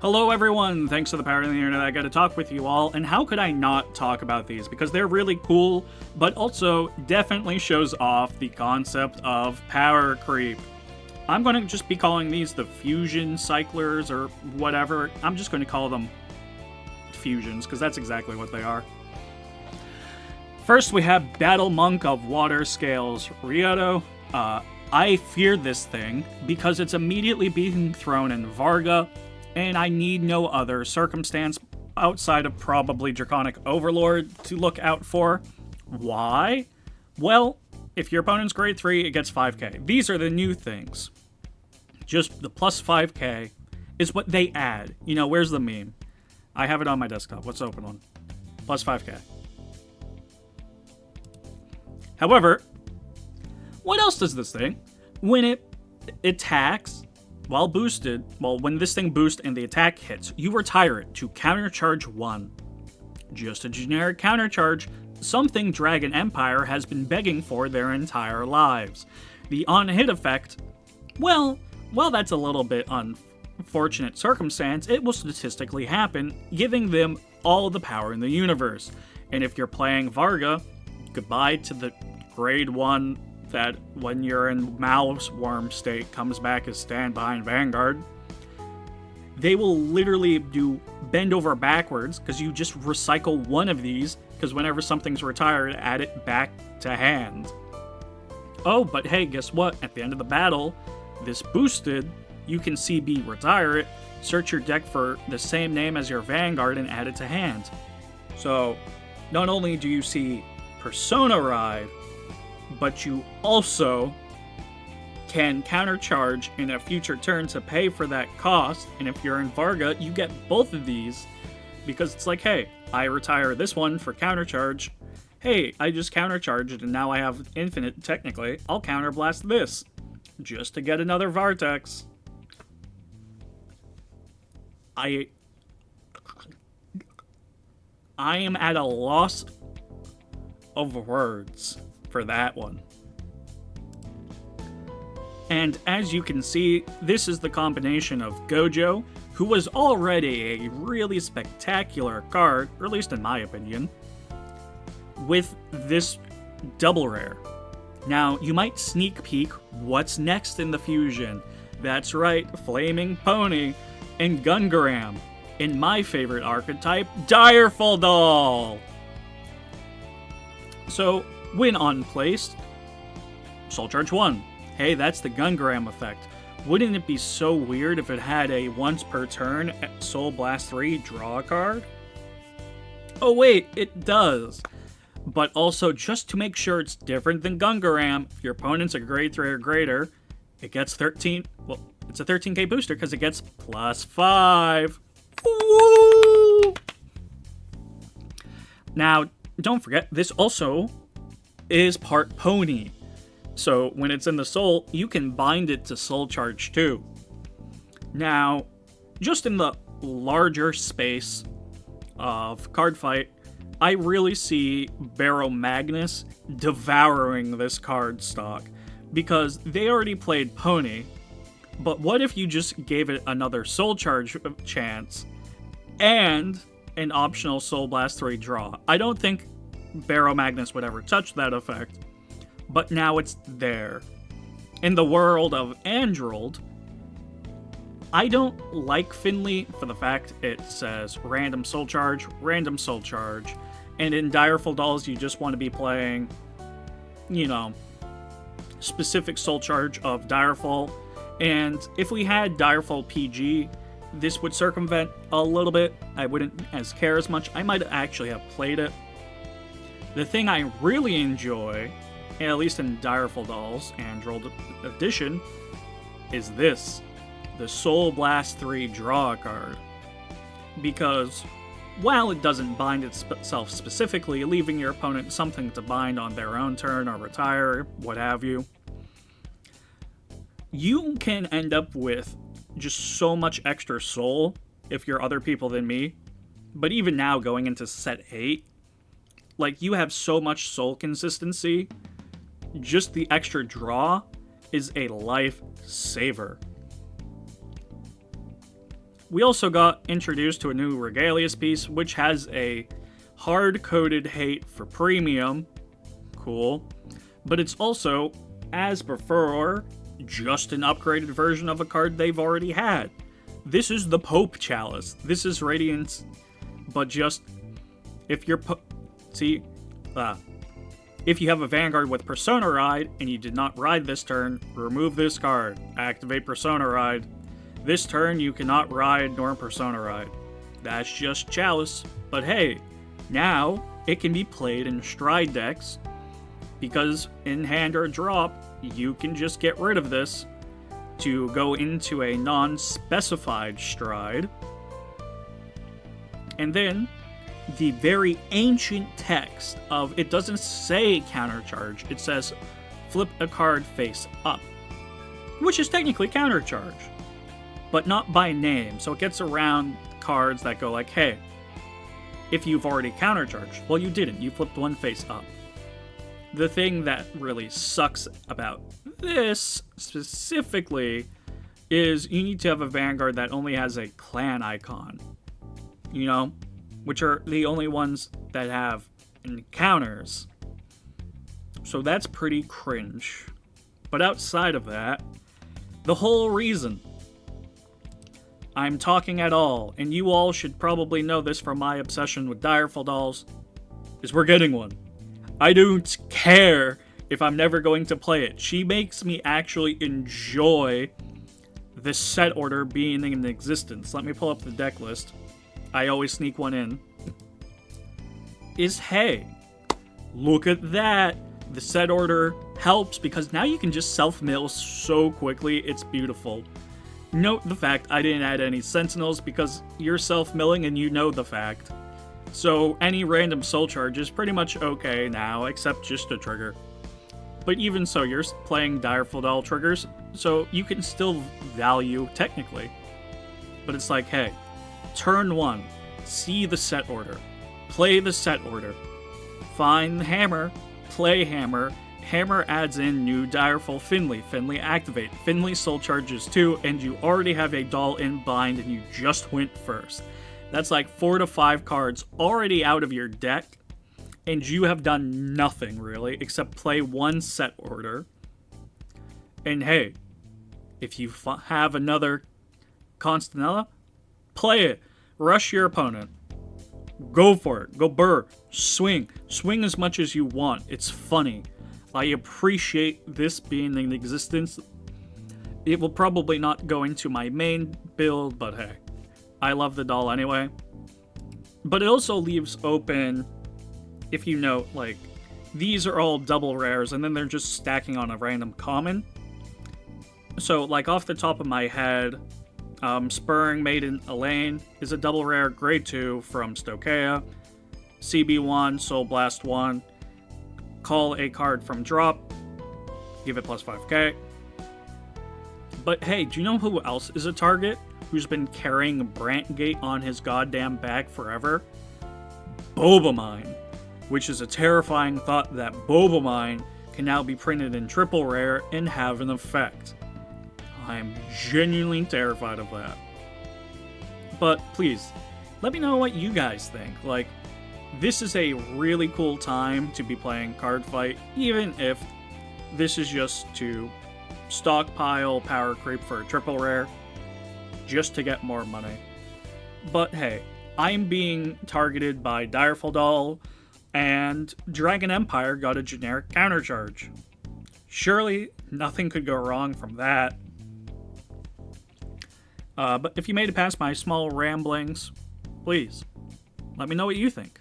Hello everyone, thanks to the power of the internet I got to talk with you all, and how could I not talk about these? Because they're really cool, but also definitely shows off the concept of power creep. I'm going to just be calling these the fusion cyclers or whatever. I'm just going to call them fusions, because that's exactly what they are. First we have Battle Monk of Water Scales Rioto. I fear this thing because it's immediately being thrown in Varga, and I need no other circumstance outside of probably Draconic Overlord to look out for. Why? Well, if your opponent's grade 3, it gets 5k. These are the new things. Just the plus 5k is what they add. You know, where's the meme? I have it on my desktop. Let's open one. Plus 5k. However, what else does this thing? When it attacks, while boosted, when this thing boosts and the attack hits, you retire it to countercharge 1. Just a generic countercharge, something Dragon Empire has been begging for their entire lives. The on-hit effect, well, while that's a little bit unfortunate circumstance, it will statistically happen, giving them all the power in the universe. And if you're playing Varga, goodbye to the grade 1 that when you're in mouse worm state comes back as stand behind Vanguard. They will literally do bend over backwards because you just recycle one of these, because whenever something's retired, add it back to hand. Oh, but hey, guess what? At the end of the battle, this boosted, you can CB retire it, search your deck for the same name as your Vanguard and add it to hand. So, not only do you see Persona Ride, but you also can countercharge in a future turn to pay for that cost, and if you're in Varga, you get both of these, because it's like, hey, I retire this one for countercharge, hey, I just countercharged and now I have infinite technically, I'll counterblast this, just to get another Vartex. I am at a loss of words for that one. And as you can see, this is the combination of Gojo, who was already a really spectacular card, or at least in my opinion, with this double rare. Now, you might sneak peek what's next in the fusion. That's right, Flaming Pony and Gungaram. In my favorite archetype, Direful Doll! So, when unplaced, Soul Charge 1. Hey, that's the Gungaram effect. Wouldn't it be so weird if it had a once per turn Soul Blast 3 draw a card? Oh wait, it does. But also, just to make sure it's different than Gungaram, if your opponent's a grade 3 or greater, it gets 13, well, it's a 13k booster because it gets plus 5. Woo! Now, don't forget, this also is part pony. So when it's in the soul, you can bind it to Soul Charge 2. Now, just in the larger space of Cardfight, I really see Barrow Magnus devouring this card stock, because they already played pony, but what if you just gave it another Soul Charge chance and an optional Soul Blast 3 draw? I don't think Barrow Magnus would ever touch that effect, but now it's there. In the world of Android, I don't like Finley for the fact it says random soul charge, and in Direful Dolls you just want to be playing, you know, specific soul charge of Direful, and if we had Direful PG, this would circumvent a little bit. I wouldn't care as much. I might actually have played it. The thing I really enjoy, at least in Direful Dolls Android Edition, is this, the Soul Blast 3 draw a card. Because while it doesn't bind itself specifically, leaving your opponent something to bind on their own turn or retire, what have you, you can end up with just so much extra soul if you're other people than me. But even now, going into set 8, like, you have so much soul consistency, just the extra draw is a lifesaver. We also got introduced to a new regalis piece, which has a hard-coded hate for premium. Cool. But it's also, as before, just an upgraded version of a card they've already had. This is the Pope Chalice. This is Radiance, but just if you're if you have a Vanguard with Persona Ride and you did not ride this turn, remove this card. Activate Persona Ride. This turn you cannot ride nor Persona Ride. That's just Chalice. But hey, now it can be played in Stride decks because in hand or drop, you can just get rid of this to go into a non-specified Stride. And then the very ancient text of, it doesn't say countercharge, it says flip a card face up, which is technically countercharge, but not by name, so it gets around cards that go like, hey, if you've already countercharged, well, you didn't, you flipped one face up. The thing that really sucks about this specifically is you need to have a Vanguard that only has a clan icon, you know, which are the only ones that have encounters. So that's pretty cringe. But outside of that, the whole reason I'm talking at all, and you all should probably know this from my obsession with Direful dolls, is we're getting one. I don't care if I'm never going to play it. She makes me actually enjoy this set order being in existence. Let me pull up the deck list. I always sneak one in. Is, hey, look at that. The set order helps because now you can just self-mill so quickly. It's beautiful. Note the fact I didn't add any sentinels because you're self-milling and you know the fact. So any random soul charge is pretty much okay now, except just a trigger. But even so, you're playing Direful doll triggers, so you can still value technically. But it's like, hey, turn 1, see the set order, play the set order, find the hammer, play hammer, hammer adds in new Direful Finley, Finley activate, Finley soul charges 2, and you already have a doll in bind and you just went first. That's like 4 to 5 cards already out of your deck, and you have done nothing really except play one set order. And hey, if you have another Constanella, play it. Rush your opponent. Go for it. Go burr. Swing. Swing as much as you want. It's funny. I appreciate this being in existence. It will probably not go into my main build, but hey, I love the doll anyway. But it also leaves open, if you note, like, these are all double rares, and then they're just stacking on a random common. So, like, off the top of my head, Spurring Maiden Elaine is a double rare, grade 2 from Stokea. CB1, Soul Blast 1. Call a card from drop. Give it plus 5k. But hey, do you know who else is a target who's been carrying Brantgate on his goddamn back forever? Bobamine. Which is a terrifying thought that Bobamine can now be printed in triple rare and have an effect. I'm genuinely terrified of that. But please, let me know what you guys think. Like, this is a really cool time to be playing Cardfight, even if this is just to stockpile power creep for a triple rare, just to get more money. But hey, I'm being targeted by Direful Doll, and Dragon Empire got a generic countercharge. Surely nothing could go wrong from that. But if you made it past my small ramblings, please, let me know what you think.